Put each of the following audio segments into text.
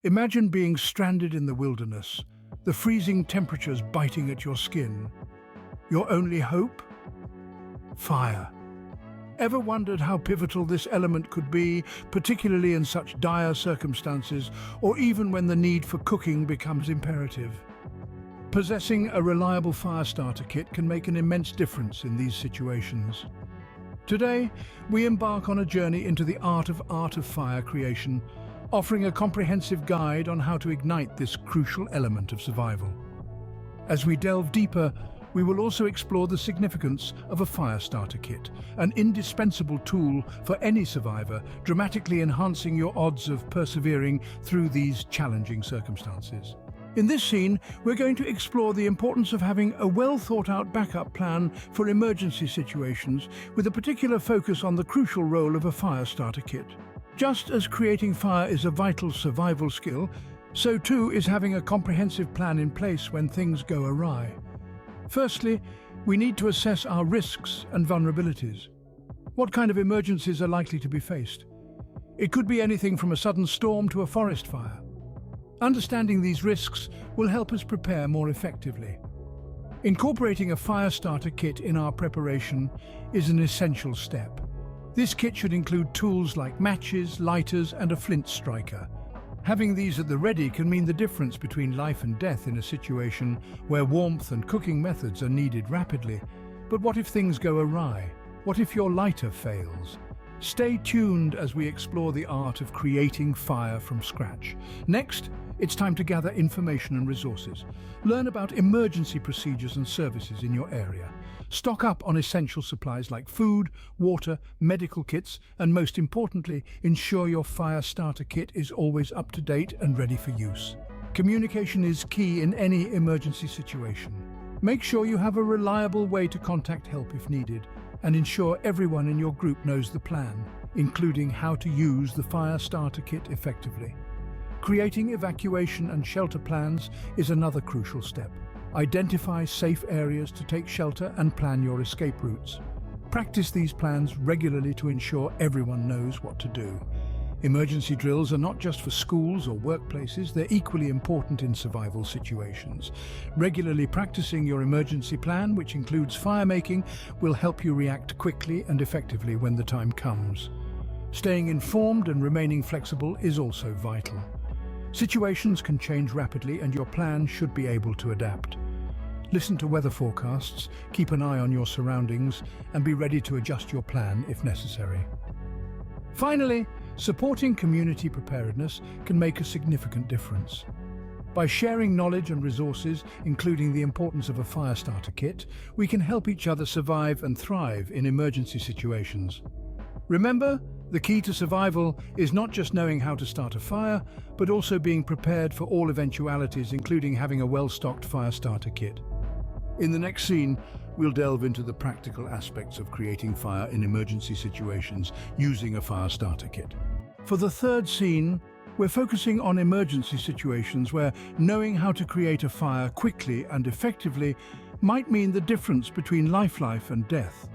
Imagine being stranded in the wilderness, the freezing temperatures biting at your skin. Your only hope? Fire. Ever wondered how pivotal this element could be, particularly in such dire circumstances, or even when the need for cooking becomes imperative? Possessing a reliable fire starter kit can make an immense difference in these situations. Today, we embark on a journey into the art of fire creation, offering a comprehensive guide on how to ignite this crucial element of survival. As we delve deeper, we will also explore the significance of a fire starter kit, an indispensable tool for any survivor, dramatically enhancing your odds of persevering through these challenging circumstances. In this scene, we're going to explore the importance of having a well-thought-out backup plan for emergency situations, with a particular focus on the crucial role of a fire starter kit. Just as creating fire is a vital survival skill, so too is having a comprehensive plan in place when things go awry. Firstly, we need to assess our risks and vulnerabilities. What kind of emergencies are likely to be faced? It could be anything from a sudden storm to a forest fire. Understanding these risks will help us prepare more effectively. Incorporating a fire starter kit in our preparation is an essential step. This kit should include tools like matches, lighters, and a flint striker. Having these at the ready can mean the difference between life and death in a situation where warmth and cooking methods are needed rapidly. But what if things go awry? What if your lighter fails? Stay tuned as we explore the art of creating fire from scratch. Next, it's time to gather information and resources. Learn about emergency procedures and services in your area. Stock up on essential supplies like food, water, medical kits, and most importantly, ensure your fire starter kit is always up to date and ready for use. Communication is key in any emergency situation. Make sure you have a reliable way to contact help if needed, and ensure everyone in your group knows the plan, including how to use the fire starter kit effectively. Creating evacuation and shelter plans is another crucial step. Identify safe areas to take shelter and plan your escape routes. Practice these plans regularly to ensure everyone knows what to do. Emergency drills are not just for schools or workplaces, they're equally important in survival situations. Regularly practicing your emergency plan, which includes fire-making, will help you react quickly and effectively when the time comes. Staying informed and remaining flexible is also vital. Situations can change rapidly and your plan should be able to adapt. Listen to weather forecasts, keep an eye on your surroundings, and be ready to adjust your plan if necessary. Finally, supporting community preparedness can make a significant difference. By sharing knowledge and resources, including the importance of a fire starter kit, we can help each other survive and thrive in emergency situations. Remember, the key to survival is not just knowing how to start a fire, but also being prepared for all eventualities, including having a well-stocked fire starter kit. In the next scene, we'll delve into the practical aspects of creating fire in emergency situations using a fire starter kit. For the third scene, we're focusing on emergency situations where knowing how to create a fire quickly and effectively might mean the difference between life and death.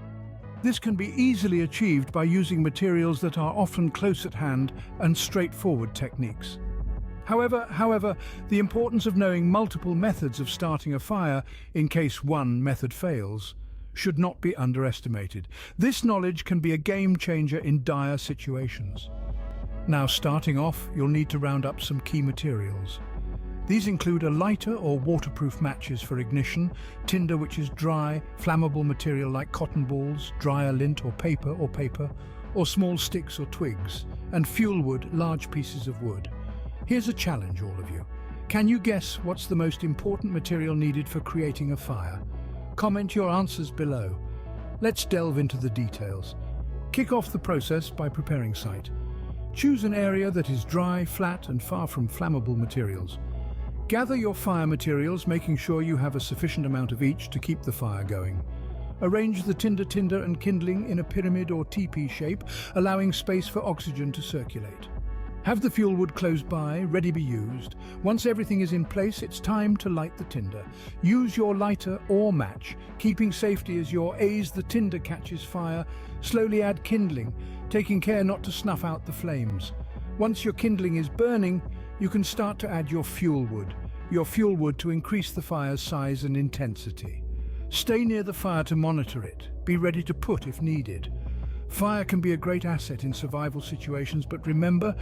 This can be easily achieved by using materials that are often close at hand and straightforward techniques. However, the importance of knowing multiple methods of starting a fire in case one method fails should not be underestimated. This knowledge can be a game changer in dire situations. Now, starting off, you'll need to round up some key materials. These include a lighter or waterproof matches for ignition, tinder which is dry, flammable material like cotton balls, dryer lint or paper, or small sticks or twigs, and fuel wood, large pieces of wood. Here's a challenge, all of you. Can you guess what's the most important material needed for creating a fire? Comment your answers below. Let's delve into the details. Kick off the process by preparing site. Choose an area that is dry, flat, and far from flammable materials. Gather your fire materials, making sure you have a sufficient amount of each to keep the fire going. Arrange the tinder and kindling in a pyramid or teepee shape, allowing space for oxygen to circulate. Have the fuel wood close by, ready to be used. Once everything is in place, it's time to light the tinder. Use your lighter or match, keeping safety as the tinder catches fire. Slowly add kindling, taking care not to snuff out the flames. Once your kindling is burning, you can start to add your fuel wood to increase the fire's size and intensity. Stay near the fire to monitor it. Be ready to put if needed. Fire can be a great asset in survival situations, but remember,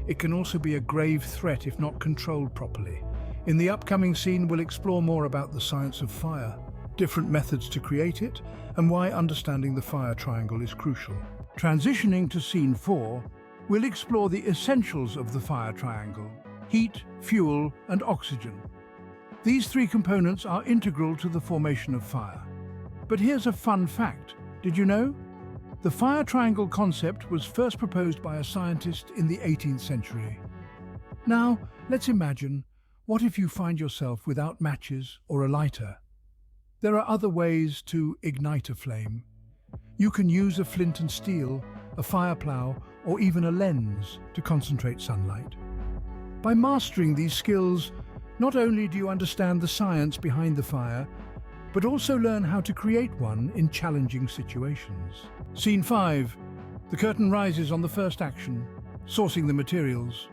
it can also be a grave threat if not controlled properly. In the upcoming scene, we'll explore more about the science of fire, different methods to create it, and why understanding the fire triangle is crucial. Transitioning to scene 4, we'll explore the essentials of the fire triangle: heat, fuel, and oxygen. These three components are integral to the formation of fire. But here's a fun fact. Did you know? The fire triangle concept was first proposed by a scientist in the 18th century. Now, let's imagine, what if you find yourself without matches or a lighter? There are other ways to ignite a flame. You can use a flint and steel, a fire plow, or even a lens to concentrate sunlight. By mastering these skills, not only do you understand the science behind the fire, but also learn how to create one in challenging situations. Scene 5. The curtain rises on the first action, sourcing the materials.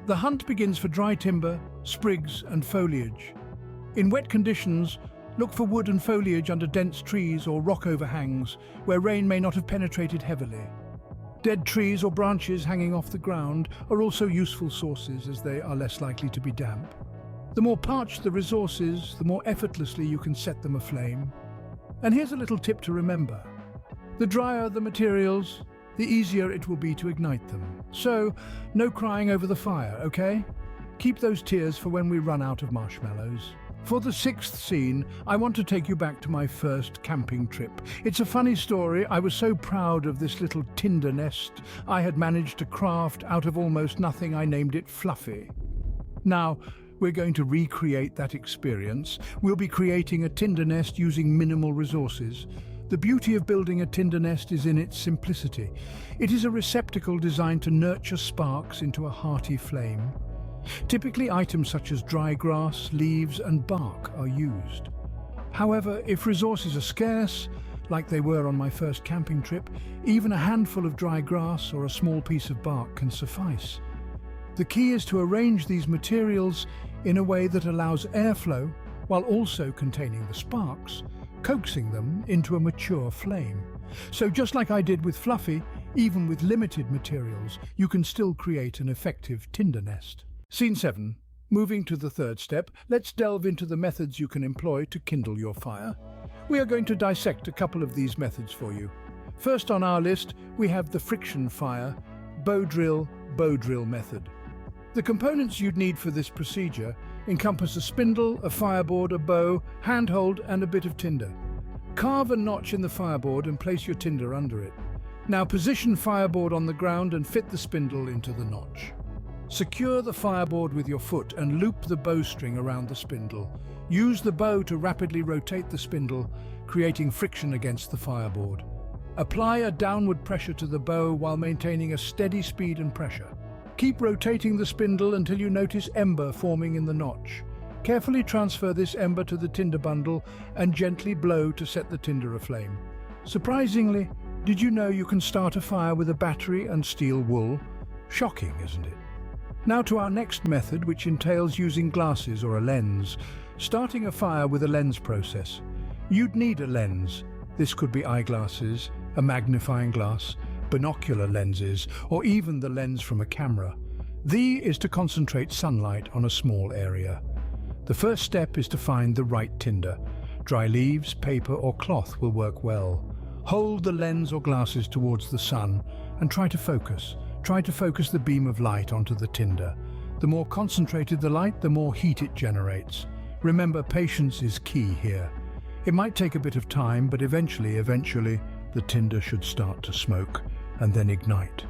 The hunt begins for dry timber, sprigs, and foliage. In wet conditions, look for wood and foliage under dense trees or rock overhangs where rain may not have penetrated heavily. Dead trees or branches hanging off the ground are also useful sources, as they are less likely to be damp. The more parched the resources, the more effortlessly you can set them aflame. And here's a little tip to remember. The drier the materials, the easier it will be to ignite them. So, no crying over the fire, okay? Keep those tears for when we run out of marshmallows. For the 6th scene, I want to take you back to my first camping trip. It's a funny story. I was so proud of this little tinder nest I had managed to craft out of almost nothing. I named it Fluffy. Now, we're going to recreate that experience. We'll be creating a tinder nest using minimal resources. The beauty of building a tinder nest is in its simplicity. It is a receptacle designed to nurture sparks into a hearty flame. Typically, items such as dry grass, leaves, and bark are used. However, if resources are scarce, like they were on my first camping trip, even a handful of dry grass or a small piece of bark can suffice. The key is to arrange these materials in a way that allows airflow while also containing the sparks, coaxing them into a mature flame. So just like I did with Fluffy, even with limited materials, you can still create an effective tinder nest. Scene 7. Moving to the 3rd step, let's delve into the methods you can employ to kindle your fire. We are going to dissect a couple of these methods for you. First on our list, we have the friction fire, bow drill method. The components you'd need for this procedure encompass a spindle, a fireboard, a bow, handhold, and a bit of tinder. Carve a notch in the fireboard and place your tinder under it. Now position fireboard on the ground and fit the spindle into the notch. Secure the fireboard with your foot and loop the bowstring around the spindle. Use the bow to rapidly rotate the spindle, creating friction against the fireboard. Apply a downward pressure to the bow while maintaining a steady speed and pressure. Keep rotating the spindle until you notice ember forming in the notch. Carefully transfer this ember to the tinder bundle and gently blow to set the tinder aflame. Surprisingly, did you know you can start a fire with a battery and steel wool? Shocking, isn't it? Now to our next method, which entails using glasses or a lens. Starting a fire with a lens process. You'd need a lens. This could be eyeglasses, a magnifying glass, binocular lenses, or even the lens from a camera. The is to concentrate sunlight on a small area. The first step is to find the right tinder. Dry leaves, paper, or cloth will work well. Hold the lens or glasses towards the sun and try to focus. Try to focus the beam of light onto the tinder. The more concentrated the light, the more heat it generates. Remember, patience is key here. It might take a bit of time, but eventually, the tinder should start to smoke and then ignite.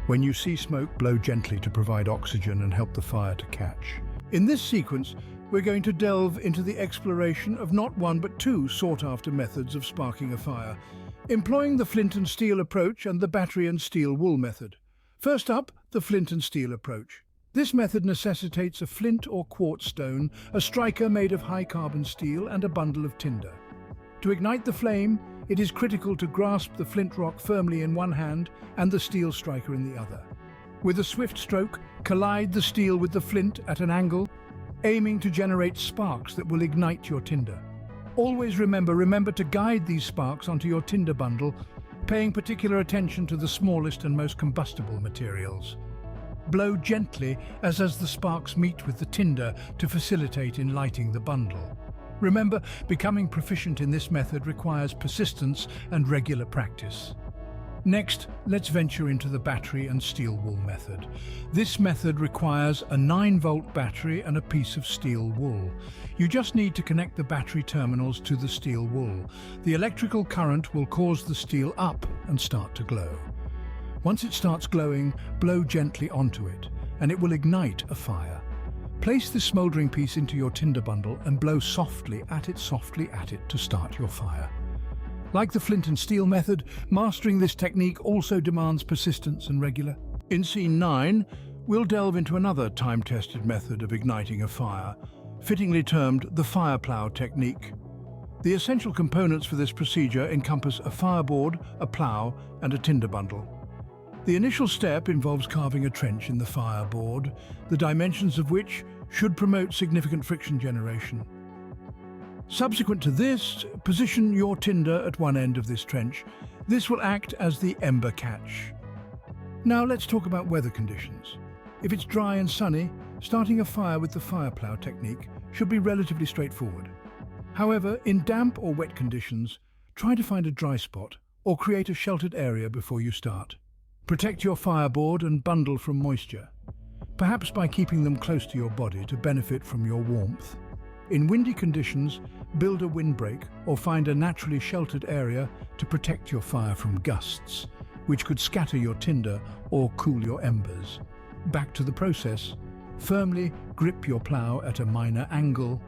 When you see smoke, blow gently to provide oxygen and help the fire to catch. In this sequence, we're going to delve into the exploration of not one but two sought-after methods of sparking a fire, employing the flint and steel approach and the battery and steel wool method. First up, the flint and steel approach. This method necessitates a flint or quartz stone, a striker made of high-carbon steel, and a bundle of tinder. To ignite the flame, it is critical to grasp the flint rock firmly in one hand and the steel striker in the other. With a swift stroke, Collide the steel with the flint at an angle, aiming to generate sparks that will ignite your tinder. Always remember to guide these sparks onto your tinder bundle, paying particular attention to the smallest and most combustible materials. Blow gently as the sparks meet with the tinder to facilitate in lighting the bundle. Remember, becoming proficient in this method requires persistence and regular practice. Next, let's venture into the battery and steel wool method. This method requires a 9-volt battery and a piece of steel wool. You just need to connect the battery terminals to the steel wool. The electrical current will cause the steel up and start to glow. Once it starts glowing, blow gently onto it, and it will ignite a fire. Place this smouldering piece into your tinder bundle and blow softly at it to start your fire. Like the flint and steel method, mastering this technique also demands persistence and regular. In scene 9, we'll delve into another time-tested method of igniting a fire, fittingly termed the fire plough technique. The essential components for this procedure encompass a fireboard, a plough, and a tinder bundle. The initial step involves carving a trench in the fireboard, the dimensions of which should promote significant friction generation. Subsequent to this, position your tinder at one end of this trench. This will act as the ember catch. Now let's talk about weather conditions. If it's dry and sunny, starting a fire with the fire plough technique should be relatively straightforward. However, in damp or wet conditions, try to find a dry spot or create a sheltered area before you start. Protect your fireboard and bundle from moisture, perhaps by keeping them close to your body to benefit from your warmth. In windy conditions, build a windbreak or find a naturally sheltered area to protect your fire from gusts, which could scatter your tinder or cool your embers. Back to the process. Firmly grip your plough at a minor angle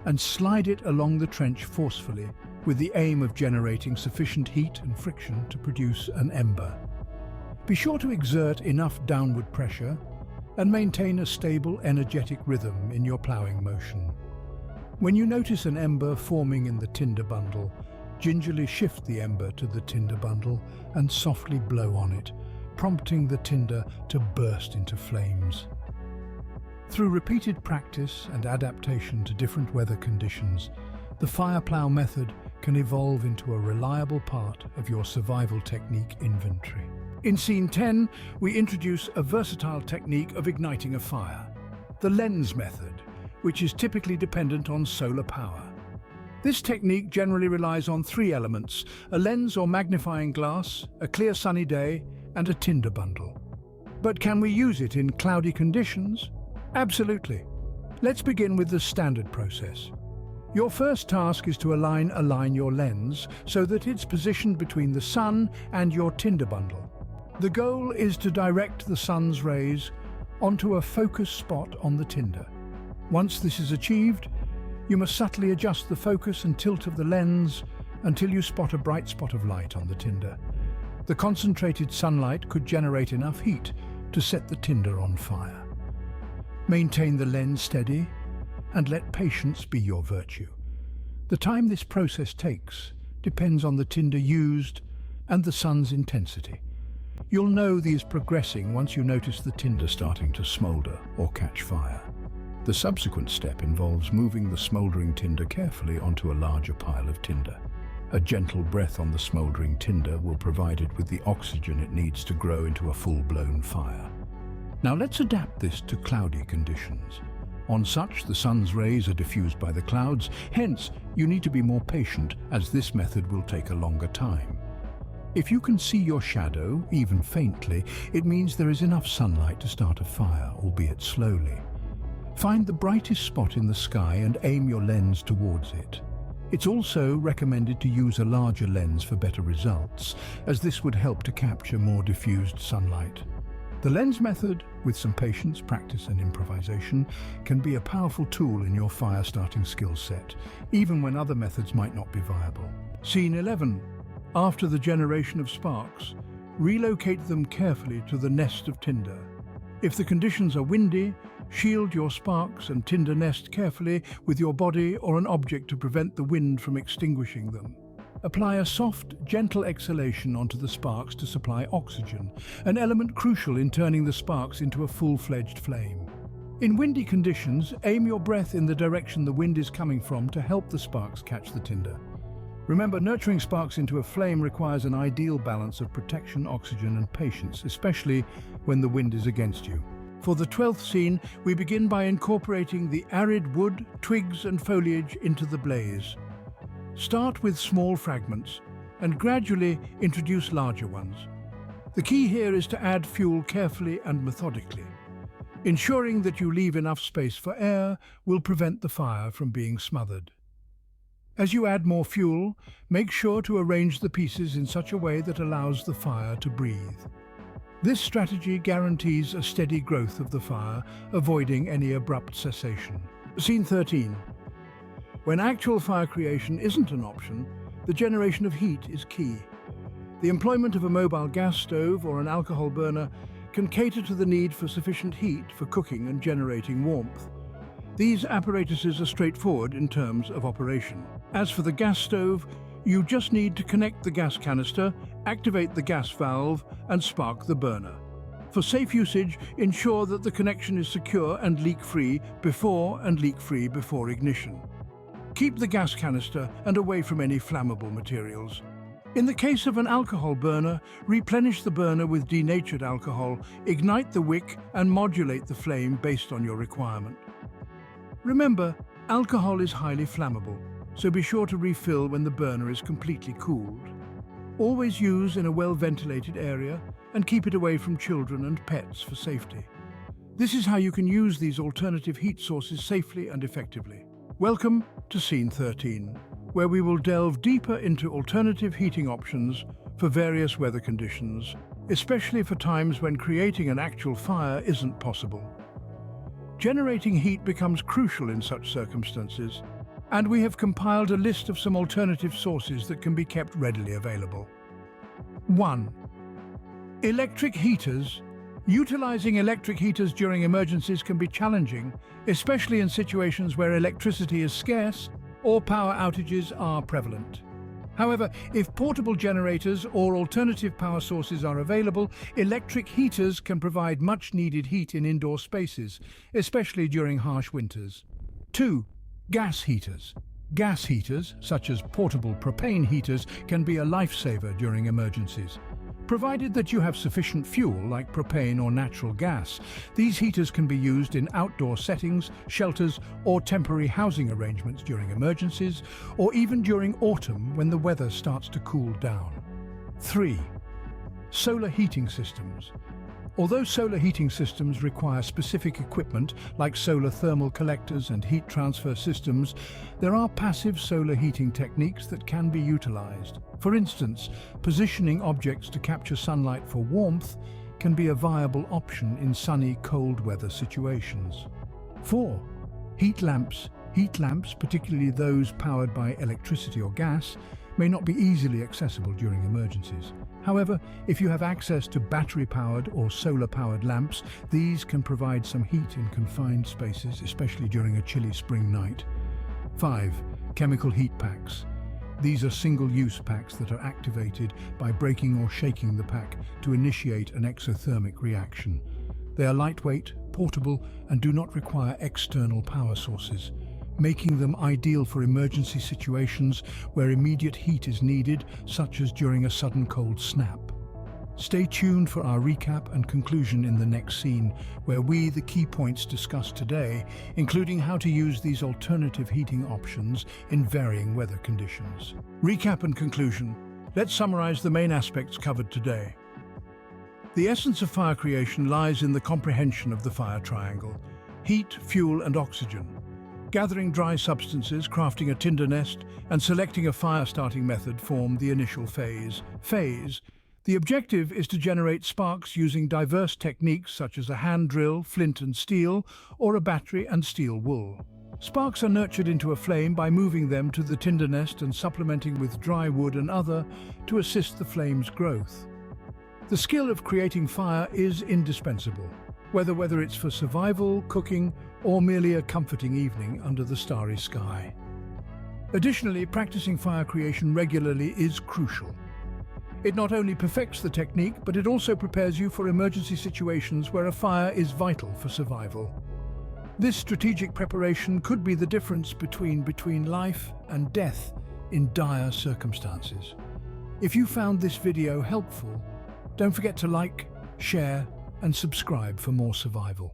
and slide it along the trench forcefully with the aim of generating sufficient heat and friction to produce an ember. Be sure to exert enough downward pressure and maintain a stable, energetic rhythm in your ploughing motion. When you notice an ember forming in the tinder bundle, gingerly shift the ember to the tinder bundle and softly blow on it, prompting the tinder to burst into flames. Through repeated practice and adaptation to different weather conditions, the fire plough method can evolve into a reliable part of your survival technique inventory. In scene 10, we introduce a versatile technique of igniting a fire, the lens method, which is typically dependent on solar power. This technique generally relies on 3 elements: a lens or magnifying glass, a clear sunny day, and a tinder bundle. But can we use it in cloudy conditions? Absolutely. Let's begin with the standard process. Your first task is to align your lens so that it's positioned between the sun and your tinder bundle. The goal is to direct the sun's rays onto a focus spot on the tinder. Once this is achieved, you must subtly adjust the focus and tilt of the lens until you spot a bright spot of light on the tinder. The concentrated sunlight could generate enough heat to set the tinder on fire. Maintain the lens steady and let patience be your virtue. The time this process takes depends on the tinder used and the sun's intensity. You'll know these progressing once you notice the tinder starting to smoulder or catch fire. The subsequent step involves moving the smouldering tinder carefully onto a larger pile of tinder. A gentle breath on the smouldering tinder will provide it with the oxygen it needs to grow into a full-blown fire. Now let's adapt this to cloudy conditions. On such, the sun's rays are diffused by the clouds, hence you need to be more patient as this method will take a longer time. If you can see your shadow, even faintly, it means there is enough sunlight to start a fire, albeit slowly. Find the brightest spot in the sky and aim your lens towards it. It's also recommended to use a larger lens for better results, as this would help to capture more diffused sunlight. The lens method, with some patience, practice and improvisation, can be a powerful tool in your fire-starting skill set, even when other methods might not be viable. Scene 11. After the generation of sparks, relocate them carefully to the nest of tinder. If the conditions are windy, shield your sparks and tinder nest carefully with your body or an object to prevent the wind from extinguishing them. Apply a soft, gentle exhalation onto the sparks to supply oxygen, an element crucial in turning the sparks into a full-fledged flame. In windy conditions, aim your breath in the direction the wind is coming from to help the sparks catch the tinder. Remember, nurturing sparks into a flame requires an ideal balance of protection, oxygen, and patience, especially when the wind is against you. For the 12th scene, we begin by incorporating the arid wood, twigs, and foliage into the blaze. Start with small fragments and gradually introduce larger ones. The key here is to add fuel carefully and methodically. Ensuring that you leave enough space for air will prevent the fire from being smothered. As you add more fuel, make sure to arrange the pieces in such a way that allows the fire to breathe. This strategy guarantees a steady growth of the fire, avoiding any abrupt cessation. Scene 13. When actual fire creation isn't an option, the generation of heat is key. The employment of a mobile gas stove or an alcohol burner can cater to the need for sufficient heat for cooking and generating warmth. These apparatuses are straightforward in terms of operation. As for the gas stove, you just need to connect the gas canister, activate the gas valve, and spark the burner. For safe usage, ensure that the connection is secure and leak-free before ignition. Keep the gas canister and away from any flammable materials. In the case of an alcohol burner, replenish the burner with denatured alcohol, ignite the wick, and modulate the flame based on your requirement. Remember, alcohol is highly flammable, so be sure to refill when the burner is completely cooled. Always use in a well-ventilated area and keep it away from children and pets for safety. This is how you can use these alternative heat sources safely and effectively. Welcome to Scene 13, where we will delve deeper into alternative heating options for various weather conditions, especially for times when creating an actual fire isn't possible. Generating heat becomes crucial in such circumstances, and we have compiled a list of some alternative sources that can be kept readily available. 1. Electric heaters. Utilizing electric heaters during emergencies can be challenging, especially in situations where electricity is scarce or power outages are prevalent. However, if portable generators or alternative power sources are available, electric heaters can provide much-needed heat in indoor spaces, especially during harsh winters. 2. Gas heaters. Gas heaters, such as portable propane heaters, can be a lifesaver during emergencies. Provided that you have sufficient fuel, like propane or natural gas, these heaters can be used in outdoor settings, shelters, or temporary housing arrangements during emergencies, or even during autumn when the weather starts to cool down. 3. Solar heating systems. Although solar heating systems require specific equipment like solar thermal collectors and heat transfer systems, there are passive solar heating techniques that can be utilized. For instance, positioning objects to capture sunlight for warmth can be a viable option in sunny, cold weather situations. 4. Heat lamps. Heat lamps, particularly those powered by electricity or gas, may not be easily accessible during emergencies. However, if you have access to battery-powered or solar-powered lamps, these can provide some heat in confined spaces, especially during a chilly spring night. 5. Chemical heat packs. These are single-use packs that are activated by breaking or shaking the pack to initiate an exothermic reaction. They are lightweight, portable, and do not require external power sources, making them ideal for emergency situations where immediate heat is needed, such as during a sudden cold snap. Stay tuned for our recap and conclusion in the next scene, where the key points discussed today, including how to use these alternative heating options in varying weather conditions. Recap and conclusion. Let's summarize the main aspects covered today. The essence of fire creation lies in the comprehension of the fire triangle: heat, fuel, and oxygen. Gathering dry substances, crafting a tinder nest, and selecting a fire-starting method form the initial phase. The objective is to generate sparks using diverse techniques such as a hand drill, flint and steel, or a battery and steel wool. Sparks are nurtured into a flame by moving them to the tinder nest and supplementing with dry wood and other to assist the flame's growth. The skill of creating fire is indispensable, whether it's for survival, cooking, or merely a comforting evening under the starry sky. Additionally, practicing fire creation regularly is crucial. It not only perfects the technique, but it also prepares you for emergency situations where a fire is vital for survival. This strategic preparation could be the difference between life and death in dire circumstances. If you found this video helpful, don't forget to like, share, and subscribe for more survival.